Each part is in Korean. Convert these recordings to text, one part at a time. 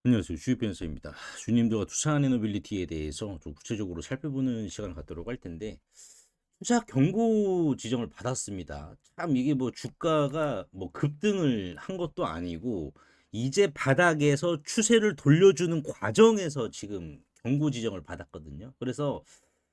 안녕하세요. 주식 변호사입니다. 주님들과 투자한 에너빌리티에 대해서 좀 구체적으로 살펴보는 시간을 갖도록 할 텐데, 투자 경고 지정을 받았습니다. 참 이게 뭐 주가가 뭐 급등을 한 것도 아니고, 이제 바닥에서 추세를 돌려주는 과정에서 지금 경고 지정을 받았거든요. 그래서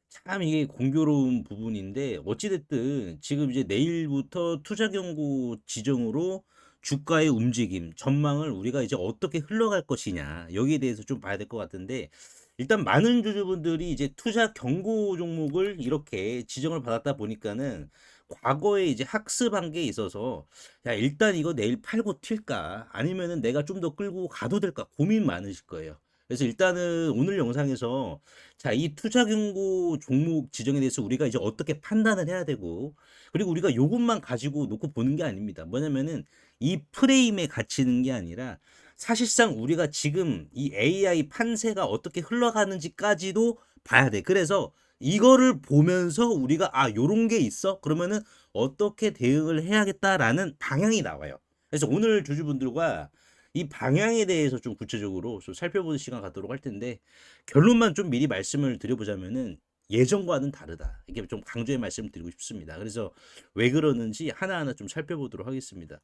참 이게 공교로운 부분인데, 어찌됐든 지금 이제 내일부터 투자 경고 지정으로 주가의 움직임, 전망을 우리가 이제 어떻게 흘러갈 것이냐, 여기에 대해서 좀 봐야 될 것 같은데, 일단 많은 주주분들이 이제 투자 경고 종목을 이렇게 지정을 받았다 보니까는 과거에 이제 학습한 게 있어서, 야, 일단 이거 내일 팔고 튈까? 아니면은 내가 좀 더 끌고 가도 될까? 고민 많으실 거예요. 그래서 일단은 오늘 영상에서 자, 이 투자 경고 종목 지정에 대해서 우리가 이제 어떻게 판단을 해야 되고, 그리고 우리가 요것만 가지고 놓고 보는 게 아닙니다. 뭐냐면은 이 프레임에 갇히는 게 아니라 사실상 우리가 지금 이 AI 판세가 어떻게 흘러가는지까지도 봐야 돼. 그래서 이거를 보면서 우리가 요런 게 있어? 그러면은 어떻게 대응을 해야겠다라는 방향이 나와요. 그래서 오늘 주주분들과 이 방향에 대해서 좀 구체적으로 좀 살펴보는 시간 갖도록 할 텐데, 결론만 좀 미리 말씀을 드려보자면은 예전과는 다르다. 이게 좀 강조의 말씀을 드리고 싶습니다. 그래서 왜 그러는지 하나하나 좀 살펴보도록 하겠습니다.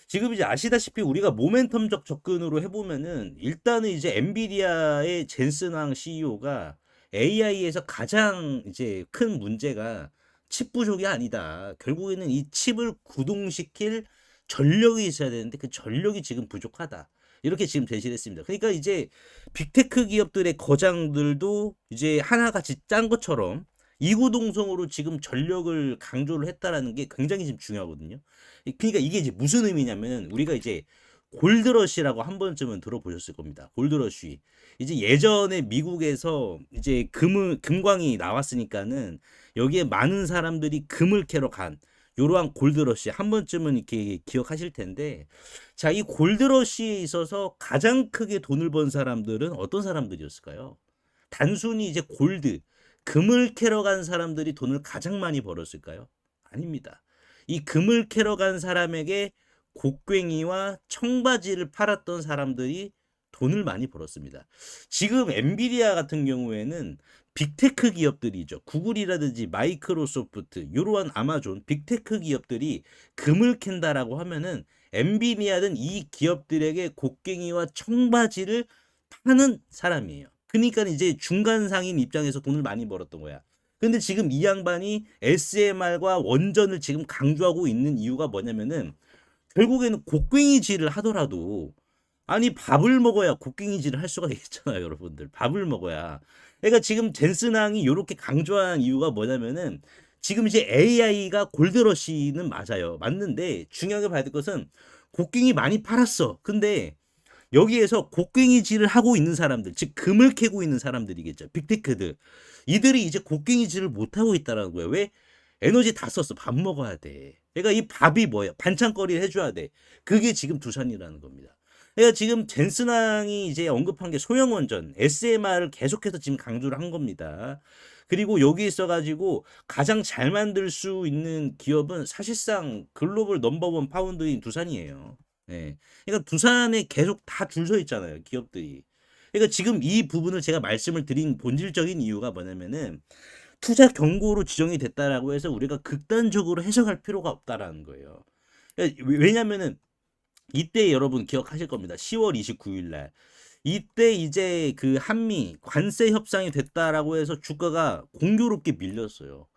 지금 이제 아시다시피 우리가 모멘텀적 접근으로 해보면은 일단은 이제 엔비디아의 젠슨왕 CEO가 AI에서 가장 이제 큰 문제가 칩 부족이 아니다. 결국에는 이 칩을 구동시킬 전력이 있어야 되는데 그 전력이 지금 부족하다. 이렇게 지금 제시를 했습니다. 그러니까 이제 빅테크 기업들의 거장들도 이제 하나같이 짠 것처럼 이구동성으로 지금 전력을 강조를 했다라는 게 굉장히 지금 중요하거든요. 그러니까 이게 이제 무슨 의미냐면 우리가 이제 골드러시라고 한 번쯤은 들어보셨을 겁니다. 골드러시. 이제 예전에 미국에서 이제 금광이 나왔으니까는 여기에 많은 사람들이 금을 캐러 간 요러한 골드러시 한 번쯤은 이렇게 기억하실 텐데, 자, 이 골드러시에 있어서 가장 크게 돈을 번 사람들은 어떤 사람들이었을까요? 단순히 이제 금을 캐러 간 사람들이 돈을 가장 많이 벌었을까요? 아닙니다. 이 금을 캐러 간 사람에게 곡괭이와 청바지를 팔았던 사람들이 돈을 많이 벌었습니다. 지금 엔비디아 같은 경우에는 빅테크 기업들이죠. 구글이라든지 마이크로소프트, 이러한 아마존, 빅테크 기업들이 금을 캔다라고 하면은 엔비디아는 이 기업들에게 곡괭이와 청바지를 파는 사람이에요. 그러니까 이제 중간상인 입장에서 돈을 많이 벌었던 거야. 근데 지금 이 양반이 SMR과 원전을 지금 강조하고 있는 이유가 뭐냐면은 결국에는 곡괭이질을 하더라도 아니 밥을 먹어야 곡괭이질을 할 수가 있잖아요, 여러분들. 밥을 먹어야. 그러니까 지금 젠슨왕이 이렇게 강조한 이유가 뭐냐면은 지금 이제 AI가 골드러시는 맞아요. 맞는데 중요하게 봐야 될 것은 곡괭이 많이 팔았어. 근데 여기에서 곡괭이질을 하고 있는 사람들, 즉 금을 캐고 있는 사람들이겠죠. 빅테크들. 이들이 이제 곡괭이질을 못 하고 있다라는 거예요. 왜? 에너지 다 썼어. 밥 먹어야 돼. 그러니까 이 밥이 뭐예요? 반찬거리를 해줘야 돼. 그게 지금 두산이라는 겁니다. 그러니까 지금 젠슨왕이 이제 언급한 게 소형 원전, SMR을 계속해서 지금 강조를 한 겁니다. 그리고 여기 있어가지고 가장 잘 만들 수 있는 기업은 사실상 글로벌 넘버원 파운드인 두산이에요. 네. 그러니까 두산에 계속 다 줄 서 있잖아요, 기업들이. 그러니까 지금 이 부분을 제가 말씀을 드린 본질적인 이유가 뭐냐면은 투자 경고로 지정이 됐다라고 해서 우리가 극단적으로 해석할 필요가 없다라는 거예요. 그러니까 왜냐면은 이때 여러분 기억하실 겁니다. 10월 29일 날. 이때 이제 그 한미 관세 협상이 됐다라고 해서 주가가 공교롭게 밀렸어요.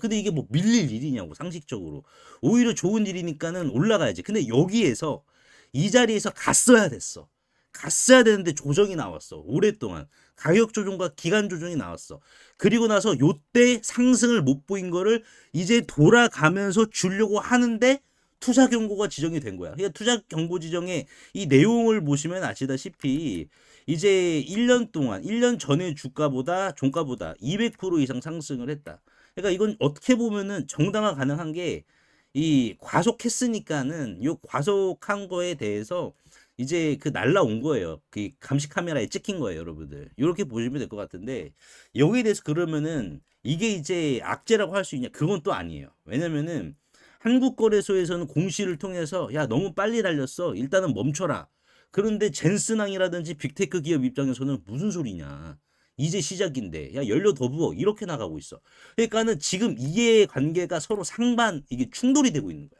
근데 이게 뭐 밀릴 일이냐고 상식적으로. 오히려 좋은 일이니까는 올라가야지. 근데 여기에서 이 자리에서 갔어야 됐어. 갔어야 되는데 조정이 나왔어. 오랫동안. 가격 조정과 기간 조정이 나왔어. 그리고 나서 요때 상승을 못 보인 거를 이제 돌아가면서 주려고 하는데 투자 경고가 지정이 된 거야. 그러니까 투자 경고 지정의 이 내용을 보시면 아시다시피 이제 1년 동안 1년 전의 주가보다 종가보다 200% 이상 상승을 했다. 그러니까 이건 어떻게 보면은 정당화 가능한 게 이 과속했으니까는 요 과속한 거에 대해서 이제 그 날라온 거예요. 그 감시 카메라에 찍힌 거예요, 여러분들. 이렇게 보시면 될 것 같은데 여기에 대해서 그러면은 이게 이제 악재라고 할 수 있냐? 그건 또 아니에요. 왜냐면은 한국거래소에서는 공시를 통해서 야 너무 빨리 달렸어. 일단은 멈춰라. 그런데 젠슨항이라든지 빅테크 기업 입장에서는 무슨 소리냐. 이제 시작인데 야 연료 더 부어 이렇게 나가고 있어. 그러니까는 지금 이해 관계가 서로 상반 이게 충돌이 되고 있는 거야.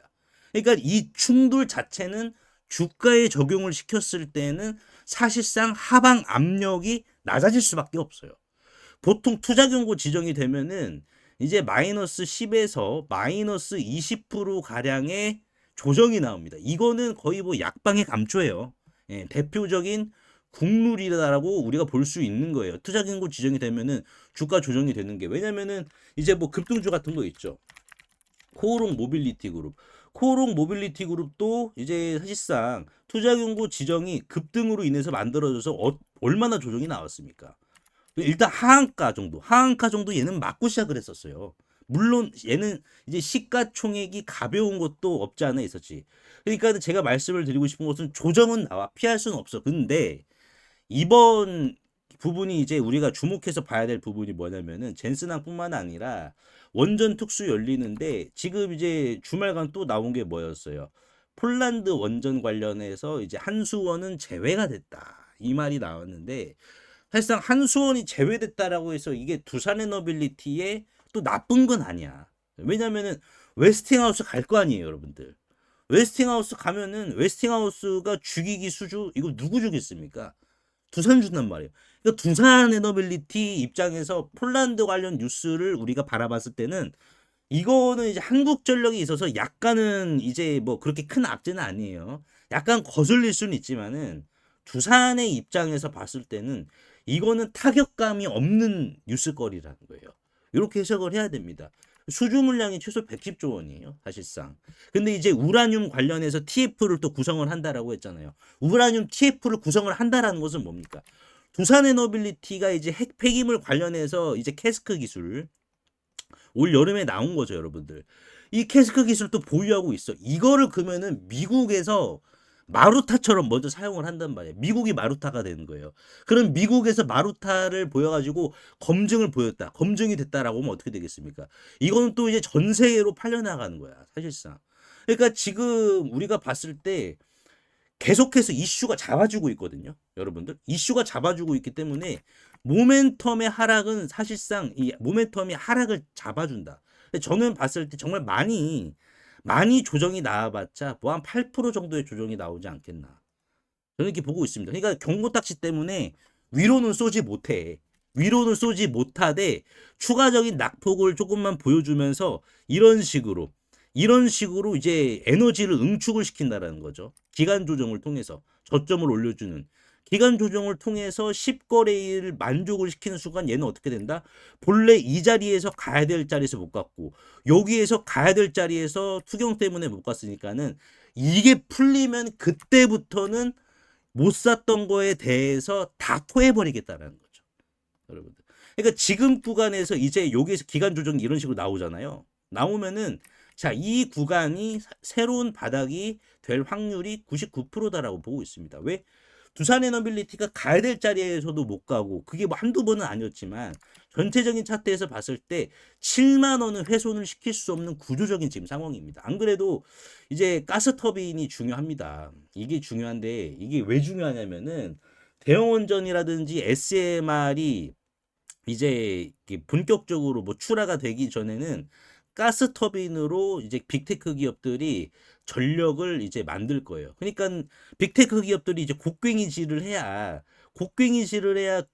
그러니까 이 충돌 자체는 주가에 적용을 시켰을 때는 사실상 하방 압력이 낮아질 수밖에 없어요. 보통 투자 경고 지정이 되면은 이제 마이너스 10에서 마이너스 20% 가량의 조정이 나옵니다. 이거는 거의 뭐 약방의 감초예요. 예, 대표적인 국룰이다라고 우리가 볼 수 있는 거예요. 투자 경고 지정이 되면은 주가 조정이 되는 게 왜냐면은 이제 뭐 급등주 같은 거 있죠. 코오롱 모빌리티 그룹. 코오롱 모빌리티 그룹도 이제 사실상 투자 경고 지정이 급등으로 인해서 만들어져서 얼마나 조정이 나왔습니까? 일단 하한가 정도 얘는 맞고 시작을 했었어요. 물론 얘는 이제 시가총액이 가벼운 것도 없지 않아 있었지. 그러니까 제가 말씀을 드리고 싶은 것은 조정은 나와 피할 수는 없어. 근데 이번 부분이 이제 우리가 주목해서 봐야 될 부분이 뭐냐면은 젠슨항뿐만 아니라 원전 특수 열리는데 지금 이제 주말간 또 나온 게 뭐였어요? 폴란드 원전 관련해서 이제 한수원은 제외가 됐다. 이 말이 나왔는데 사실상 한수원이 제외됐다라고 해서 이게 두산에너빌리티에 또 나쁜 건 아니야. 왜냐면은 웨스팅하우스 갈 거 아니에요, 여러분들. 웨스팅하우스 가면은 웨스팅하우스가 죽이기 수주 이거 누구 주겠습니까? 두산 준단 말이에요. 그러니까 두산에너빌리티 입장에서 폴란드 관련 뉴스를 우리가 바라봤을 때는 이거는 이제 한국전력에 있어서 약간은 이제 뭐 그렇게 큰 악재는 아니에요. 약간 거슬릴 수는 있지만은 두산의 입장에서 봤을 때는 이거는 타격감이 없는 뉴스거리라는 거예요. 이렇게 해석을 해야 됩니다. 수주 물량이 최소 110조 원이에요, 사실상. 근데 이제 우라늄 관련해서 TF를 또 구성을 한다라고 했잖아요. 우라늄 TF를 구성을 한다라는 것은 뭡니까? 두산에너빌리티가 이제 핵 폐기물 관련해서 이제 캐스크 기술 올 여름에 나온 거죠, 여러분들. 이 캐스크 기술도 보유하고 있어. 이거를 그러면은 미국에서 마루타처럼 먼저 사용을 한단 말이에요. 미국이 마루타가 되는 거예요. 그럼 미국에서 마루타를 보여가지고 검증을 보였다. 검증이 됐다라고 하면 어떻게 되겠습니까? 이거는 또 이제 전 세계로 팔려나가는 거야, 사실상. 그러니까 지금 우리가 봤을 때 계속해서 이슈가 잡아주고 있거든요. 여러분들. 이슈가 잡아주고 있기 때문에 모멘텀의 하락은 사실상 이 모멘텀이 하락을 잡아준다. 근데 저는 봤을 때 정말 많이 조정이 나와봤자 뭐 한 8% 정도의 조정이 나오지 않겠나. 저는 이렇게 보고 있습니다. 그러니까 경고딱지 때문에 위로는 쏘지 못해. 위로는 쏘지 못하되 추가적인 낙폭을 조금만 보여주면서 이런 식으로 이제 에너지를 응축을 시킨다라는 거죠. 기간 조정을 통해서 저점을 올려주는 기간 조정을 통해서 10거래일 만족을 시키는 순간 얘는 어떻게 된다? 본래 이 자리에서 가야 될 자리에서 못 갔고 여기에서 가야 될 자리에서 투경 때문에 못 갔으니까는 이게 풀리면 그때부터는 못 샀던 거에 대해서 다 토해버리겠다라는 거죠. 여러분들. 그러니까 지금 구간에서 이제 여기에서 기간 조정이 이런 식으로 나오잖아요. 나오면은 자, 이 구간이 새로운 바닥이 될 확률이 99%다라고 보고 있습니다. 왜? 두산에너빌리티가 가야 될 자리에서도 못 가고 그게 뭐 한두 번은 아니었지만 전체적인 차트에서 봤을 때 7만 원은 훼손을 시킬 수 없는 구조적인 지금 상황입니다. 안 그래도 이제 가스터빈이 중요합니다. 이게 중요한데 이게 왜 중요하냐면은 대형원전이라든지 SMR이 이제 본격적으로 뭐 출하가 되기 전에는 가스 터빈으로 이제 빅테크 기업들이 전력을 이제 만들 거예요. 그러니까 빅테크 기업들이 이제 곡괭이질을 해야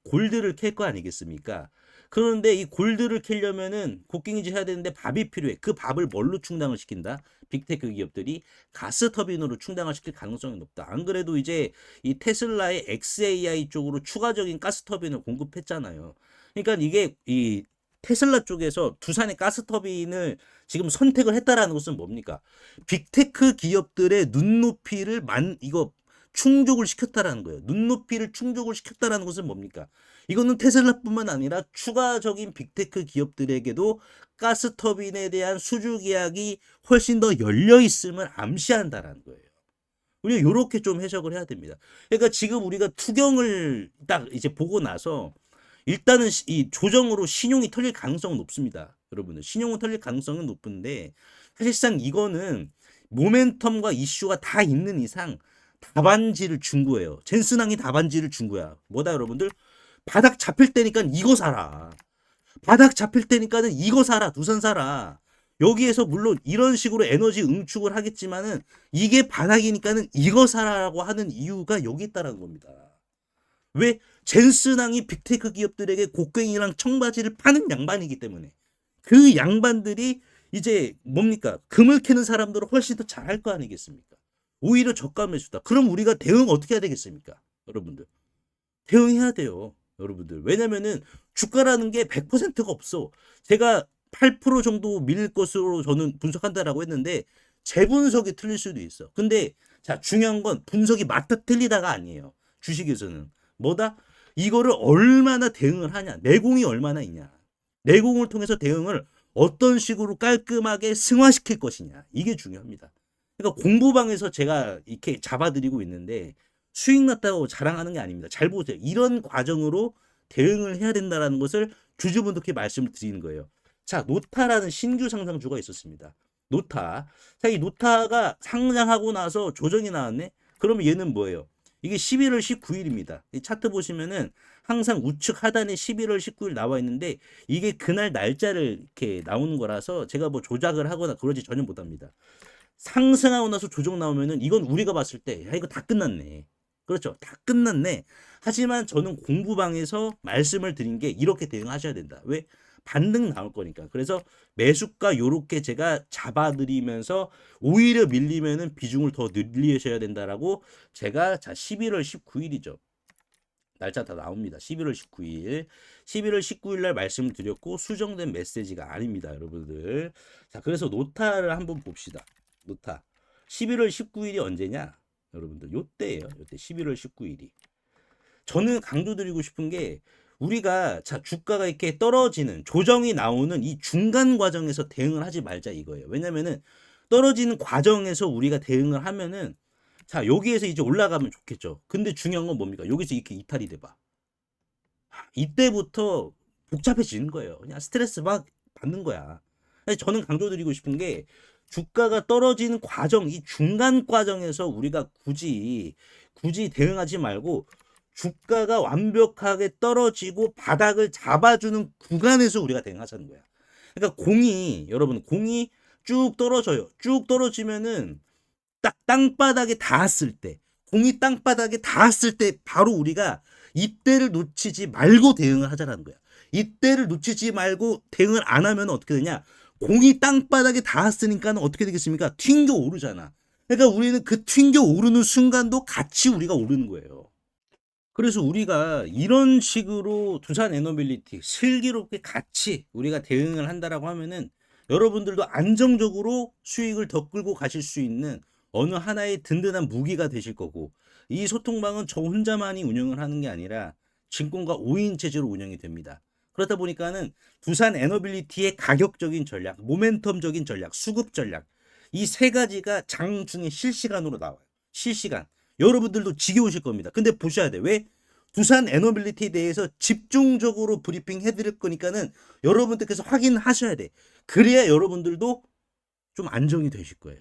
골드를 캘 거 아니겠습니까? 그런데 이 골드를 캐려면은 곡괭이질 해야 되는데 밥이 필요해. 그 밥을 뭘로 충당을 시킨다? 빅테크 기업들이 가스 터빈으로 충당을 시킬 가능성이 높다. 안 그래도 이제 이 테슬라의 XAI 쪽으로 추가적인 가스 터빈을 공급했잖아요. 그러니까 이게 이 테슬라 쪽에서 두산의 가스터빈을 지금 선택을 했다라는 것은 뭡니까? 빅테크 기업들의 눈높이를 이거 충족을 시켰다라는 거예요. 눈높이를 충족을 시켰다라는 것은 뭡니까? 이거는 테슬라뿐만 아니라 추가적인 빅테크 기업들에게도 가스터빈에 대한 수주 계약이 훨씬 더 열려 있음을 암시한다라는 거예요. 우리가 이렇게 좀 해석을 해야 됩니다. 그러니까 지금 우리가 투경을 딱 이제 보고 나서 일단은 이 조정으로 신용이 털릴 가능성은 높습니다. 여러분들 신용은 털릴 가능성은 높은데 사실상 이거는 모멘텀과 이슈가 다 있는 이상 답안지를 준 거예요. 젠슨항이 답안지를 준 거야. 뭐다 여러분들? 바닥 잡힐 때니까 이거 사라. 바닥 잡힐 때니까는 이거 사라. 두산 사라. 여기에서 물론 이런 식으로 에너지 응축을 하겠지만은 이게 바닥이니까는 이거 사라라고 하는 이유가 여기 있다라는 겁니다. 왜? 젠슨항이 빅테크 기업들에게 곡괭이랑 청바지를 파는 양반이기 때문에 그 양반들이 이제 뭡니까? 금을 캐는 사람들은 훨씬 더 잘할 거 아니겠습니까? 오히려 저가 매수다. 그럼 우리가 대응 어떻게 해야 되겠습니까? 여러분들. 대응해야 돼요. 여러분들. 왜냐면은 주가라는 게 100%가 없어. 제가 8% 정도 밀릴 것으로 저는 분석한다라고 했는데 제 분석이 틀릴 수도 있어. 근데 자, 중요한 건 분석이 맞다 틀리다가 아니에요. 주식에서는. 뭐다? 이거를 얼마나 대응을 하냐. 내공이 얼마나 있냐. 내공을 통해서 대응을 어떤 식으로 깔끔하게 승화시킬 것이냐. 이게 중요합니다. 그러니까 공부방에서 제가 이렇게 잡아드리고 있는데 수익 났다고 자랑하는 게 아닙니다. 잘 보세요. 이런 과정으로 대응을 해야 된다는 것을 주주분들께 말씀을 드리는 거예요. 자, 노타라는 신규 상장주가 있었습니다. 노타. 자, 이 노타가 상장하고 나서 조정이 나왔네? 그러면 얘는 뭐예요? 이게 11월 19일입니다. 이 차트 보시면은 항상 우측 하단에 11월 19일 나와 있는데 이게 그날 날짜를 이렇게 나오는 거라서 제가 뭐 조작을 하거나 그러지 전혀 못합니다. 상승하고 나서 조정 나오면은 이건 우리가 봤을 때 야, 이거 다 끝났네. 그렇죠. 다 끝났네. 하지만 저는 공부방에서 말씀을 드린 게 이렇게 대응하셔야 된다. 왜? 반등 나올 거니까. 그래서 매수가 요렇게 제가 잡아드리면서 오히려 밀리면은 비중을 더 늘리셔야 된다라고 제가 자 11월 19일이죠. 날짜 다 나옵니다. 11월 19일. 11월 19일 날 말씀을 드렸고 수정된 메시지가 아닙니다, 여러분들. 자, 그래서 노타를 한번 봅시다. 노타. 11월 19일이 언제냐? 여러분들 요때예요. 요때 11월 19일이. 저는 강조드리고 싶은 게 우리가 자 주가가 이렇게 떨어지는 조정이 나오는 이 중간 과정에서 대응을 하지 말자 이거예요. 왜냐면은 떨어지는 과정에서 우리가 대응을 하면은 자 여기에서 이제 올라가면 좋겠죠. 근데 중요한 건 뭡니까? 여기서 이렇게 이탈이 돼봐. 이때부터 복잡해지는 거예요. 그냥 스트레스 막 받는 거야. 저는 강조드리고 싶은 게 주가가 떨어지는 과정, 이 중간 과정에서 우리가 굳이 대응하지 말고 주가가 완벽하게 떨어지고 바닥을 잡아주는 구간에서 우리가 대응하자는 거야. 그러니까 여러분, 공이 쭉 떨어져요. 쭉 떨어지면은 딱 땅바닥에 닿았을 때, 공이 땅바닥에 닿았을 때 바로 우리가 이때를 놓치지 말고 대응을 하자는 거야. 이때를 놓치지 말고 대응을 안 하면 어떻게 되냐? 공이 땅바닥에 닿았으니까 어떻게 되겠습니까? 튕겨 오르잖아. 그러니까 우리는 그 튕겨 오르는 순간도 같이 우리가 오르는 거예요. 그래서 우리가 이런 식으로 두산 에너빌리티 슬기롭게 같이 우리가 대응을 한다라고 하면은 여러분들도 안정적으로 수익을 더 끌고 가실 수 있는 어느 하나의 든든한 무기가 되실 거고 이 소통방은 저 혼자만이 운영을 하는 게 아니라 증권가 5인 체제로 운영이 됩니다. 그렇다 보니까는 두산 에너빌리티의 가격적인 전략, 모멘텀적인 전략, 수급 전략 이 세 가지가 장중에 실시간으로 나와요. 실시간. 여러분들도 지겨우실 겁니다. 근데 보셔야 돼. 왜? 두산 에너빌리티에 대해서 집중적으로 브리핑 해드릴 거니까는 여러분들께서 확인하셔야 돼. 그래야 여러분들도 좀 안정이 되실 거예요.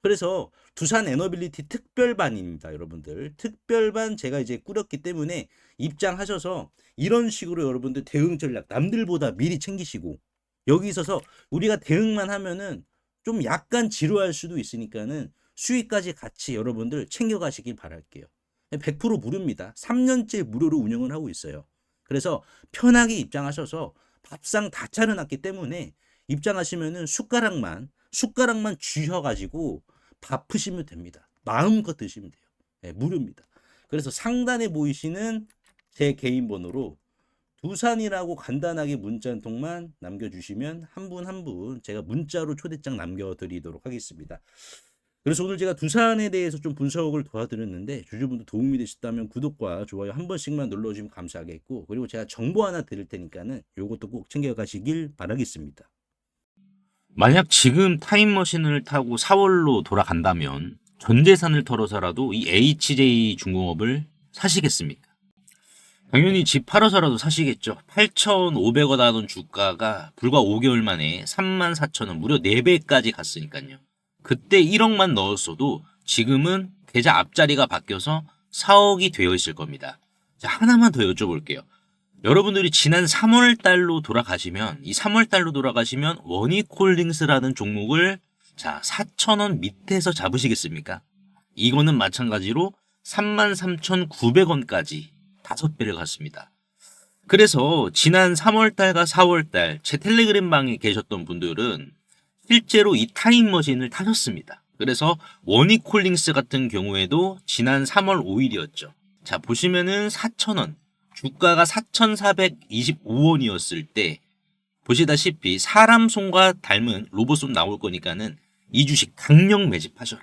그래서 두산 에너빌리티 특별반입니다, 여러분들. 특별반 제가 이제 꾸렸기 때문에 입장하셔서 이런 식으로 여러분들 대응 전략 남들보다 미리 챙기시고 여기 있어서 우리가 대응만 하면은 좀 약간 지루할 수도 있으니까는 수익까지 같이 여러분들 챙겨가시길 바랄게요. 100% 무료입니다. 3년째 무료로 운영을 하고 있어요. 그래서 편하게 입장하셔서 밥상 다 차려놨기 때문에 입장하시면은 숟가락만 쥐셔가지고 밥 드시면 됩니다. 마음껏 드시면 돼요. 네, 무료입니다. 그래서 상단에 보이시는 제 개인 번호로 두산이라고 간단하게 문자 한 통만 남겨주시면 한 분 한 분 제가 문자로 초대장 남겨드리도록 하겠습니다. 그래서 오늘 제가 두산에 대해서 좀 분석을 도와드렸는데 주주분들 도움이 되셨다면 구독과 좋아요 한 번씩만 눌러주시면 감사하겠고 그리고 제가 정보 하나 드릴 테니까는 요것도 꼭 챙겨가시길 바라겠습니다. 만약 지금 타임머신을 타고 4월로 돌아간다면 전 재산을 털어서라도 이 HJ 중공업을 사시겠습니까? 당연히 집 팔아서라도 사시겠죠. 8,500원 하던 주가가 불과 5개월 만에 34,000원, 무려 4배까지 갔으니까요. 그때 1억만 넣었어도 지금은 계좌 앞자리가 바뀌어서 4억이 되어 있을 겁니다. 자, 하나만 더 여쭤볼게요. 여러분들이 지난 3월 달로 돌아가시면, 이 3월 달로 돌아가시면 원익홀딩스라는 종목을 자, 4,000원 밑에서 잡으시겠습니까? 이거는 마찬가지로 33,900원까지 5배를 갔습니다. 그래서 지난 3월달과 4월달 제 텔레그램 방에 계셨던 분들은 실제로 이 타임머신을 타셨습니다. 그래서 원익홀딩스 같은 경우에도 지난 3월 5일이었죠. 자, 보시면은 4,000원, 주가가 4,425원이었을 때 보시다시피 사람 손과 닮은 로봇손 나올 거니까는 이 주식 강력 매집하셔라.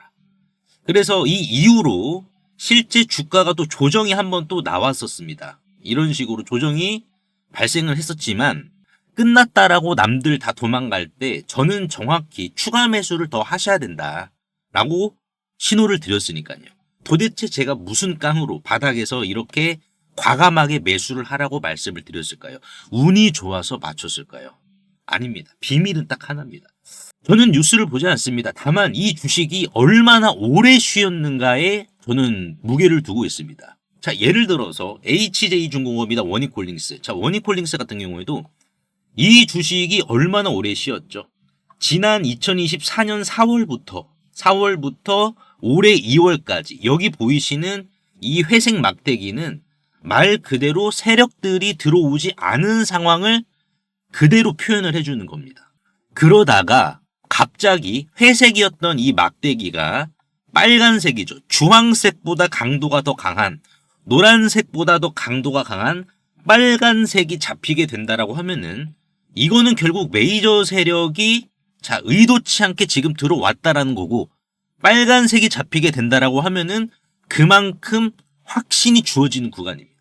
그래서 이 이후로 실제 주가가 또 조정이 한번 또 나왔었습니다. 이런 식으로 조정이 발생을 했었지만 끝났다라고 남들 다 도망갈 때 저는 정확히 추가 매수를 더 하셔야 된다라고 신호를 드렸으니까요. 도대체 제가 무슨 깡으로 바닥에서 이렇게 과감하게 매수를 하라고 말씀을 드렸을까요? 운이 좋아서 맞췄을까요? 아닙니다. 비밀은 딱 하나입니다. 저는 뉴스를 보지 않습니다. 다만 이 주식이 얼마나 오래 쉬었는가에 저는 무게를 두고 있습니다. 자, 예를 들어서 HJ중공업이나 원익홀딩스. 자, 원익홀딩스 같은 경우에도 이 주식이 얼마나 오래 쉬었죠? 지난 2024년 4월부터 올해 2월까지 여기 보이시는 이 회색 막대기는 말 그대로 세력들이 들어오지 않은 상황을 그대로 표현을 해주는 겁니다. 그러다가 갑자기 회색이었던 이 막대기가 빨간색이죠. 주황색보다 강도가 더 강한, 노란색보다 더 강도가 강한 빨간색이 잡히게 된다라고 하면은 이거는 결국 메이저 세력이 자, 의도치 않게 지금 들어왔다라는 거고, 빨간색이 잡히게 된다라고 하면은 그만큼 확신이 주어지는 구간입니다.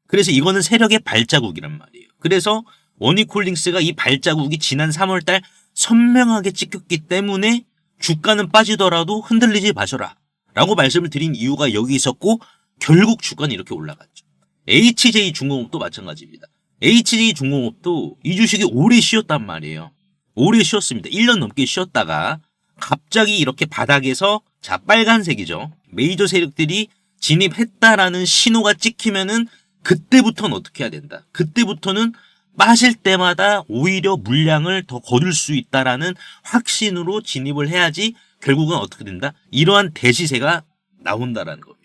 그래서 이거는 세력의 발자국이란 말이에요. 그래서 원익홀딩스가 이 발자국이 지난 3월달 선명하게 찍혔기 때문에 주가는 빠지더라도 흔들리지 마셔라 라고 말씀을 드린 이유가 여기 있었고, 결국 주가는 이렇게 올라갔죠. HJ중공업도 마찬가지입니다. HJ중공업도 이 주식이 오래 쉬었단 말이에요. 오래 쉬었습니다. 1년 넘게 쉬었다가 갑자기 이렇게 바닥에서 자, 빨간색이죠. 메이저 세력들이 진입했다라는 신호가 찍히면은 그때부터는 어떻게 해야 된다. 그때부터는 빠질 때마다 오히려 물량을 더 거둘 수 있다라는 확신으로 진입을 해야지 결국은 어떻게 된다. 이러한 대시세가 나온다라는 겁니다.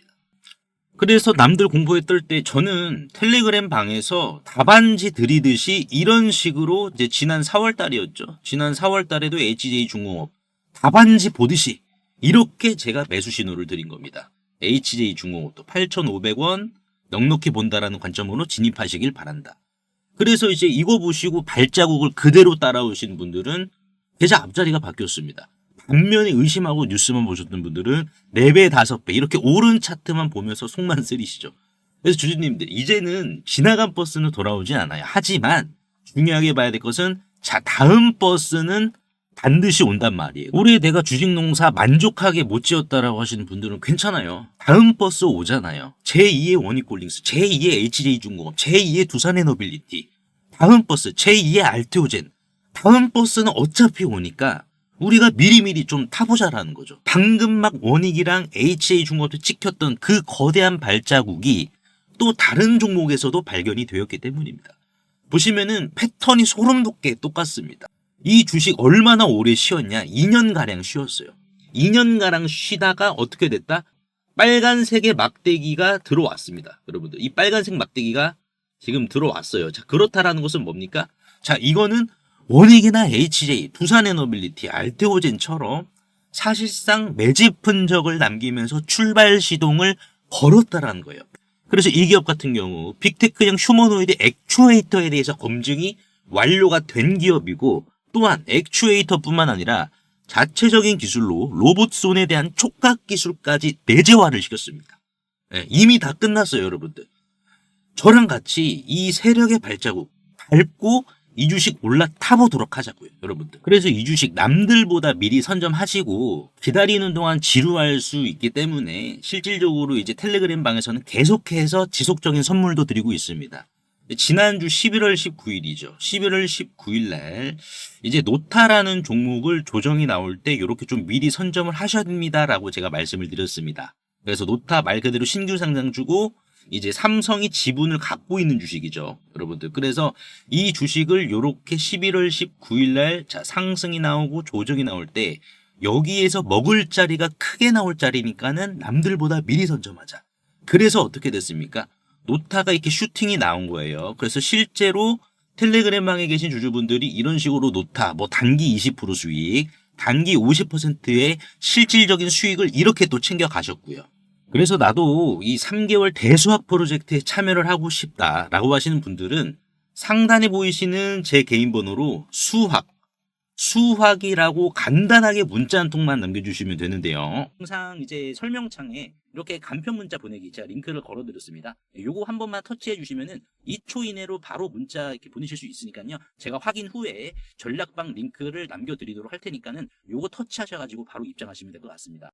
그래서 남들 공포에 떨 때 저는 텔레그램 방에서 답안지 드리듯이 이런 식으로 이제 지난 4월 달이었죠. 지난 4월 달에도 HJ중공업 답안지 보듯이 이렇게 제가 매수 신호를 드린 겁니다. HJ중공업도 8,500원 넉넉히 본다라는 관점으로 진입하시길 바란다. 그래서 이제 이거 보시고 발자국을 그대로 따라오신 분들은 계좌 앞자리가 바뀌었습니다. 반면에 의심하고 뉴스만 보셨던 분들은 4배, 5배 이렇게 오른 차트만 보면서 속만 쓰리시죠. 그래서 주주님들 이제는 지나간 버스는 돌아오지 않아요. 하지만 중요하게 봐야 될 것은 자, 다음 버스는 반드시 온단 말이에요. 올해 내가 주식농사 만족하게 못 지었다라고 하시는 분들은 괜찮아요. 다음 버스 오잖아요. 제2의 원익홀딩스, 제2의 HJ중공업, 제2의 두산에너빌리티, 다음 버스, 제2의 알테오젠. 다음 버스는 어차피 오니까 우리가 미리미리 좀 타보자라는 거죠. 방금 막 원익이랑 HJ중공업도 찍혔던 그 거대한 발자국이 또 다른 종목에서도 발견이 되었기 때문입니다. 보시면은 패턴이 소름 돋게 똑같습니다. 이 주식 얼마나 오래 쉬었냐? 2년가량 쉬었어요. 2년가량 쉬다가 어떻게 됐다? 빨간색의 막대기가 들어왔습니다. 여러분들 이 빨간색 막대기가 지금 들어왔어요. 자, 그렇다라는 것은 뭡니까? 자, 이거는 원익이나 HJ, 두산에너빌리티, 알테오젠처럼 사실상 매집 흔적을 남기면서 출발 시동을 걸었다라는 거예요. 그래서 이 기업 같은 경우 빅테크형 휴머노이드 액추에이터에 대해서 검증이 완료가 된 기업이고, 또한 액추에이터뿐만 아니라 자체적인 기술로 로봇손에 대한 촉각 기술까지 내재화를 시켰습니다. 네, 이미 다 끝났어요, 여러분들. 저랑 같이 이 세력의 발자국 밟고 이 주식 올라타보도록 하자고요, 여러분들. 그래서 이 주식 남들보다 미리 선점하시고 기다리는 동안 지루할 수 있기 때문에 실질적으로 이제 텔레그램 방에서는 계속해서 지속적인 선물도 드리고 있습니다. 지난주 11월 19일이죠. 11월 19일 날 이제 노타라는 종목을 조정이 나올 때 이렇게 좀 미리 선점을 하셔야 됩니다라고 제가 말씀을 드렸습니다. 그래서 노타 말 그대로 신규 상장주고 이제 삼성이 지분을 갖고 있는 주식이죠. 여러분들. 그래서 이 주식을 요렇게 11월 19일 날 자, 상승이 나오고 조정이 나올 때 여기에서 먹을 자리가 크게 나올 자리니까는 남들보다 미리 선점하자. 그래서 어떻게 됐습니까? 노타가 이렇게 슈팅이 나온 거예요. 그래서 실제로 텔레그램방에 계신 주주분들이 이런 식으로 노타, 뭐 단기 20% 수익, 단기 50%의 실질적인 수익을 이렇게 또 챙겨 가셨고요. 그래서 나도 이 3개월 대수학 프로젝트에 참여를 하고 싶다라고 하시는 분들은 상단에 보이시는 제 개인 번호로 수학이라고 간단하게 문자 한 통만 남겨주시면 되는데요. 항상 이제 설명창에 이렇게 간편 문자 보내기 제가 링크를 걸어드렸습니다. 요거 한 번만 터치해 주시면은 2초 이내로 바로 문자 이렇게 보내실 수 있으니까요. 제가 확인 후에 전략방 링크를 남겨드리도록 할 테니까는 요거 터치하셔가지고 바로 입장하시면 될 것 같습니다.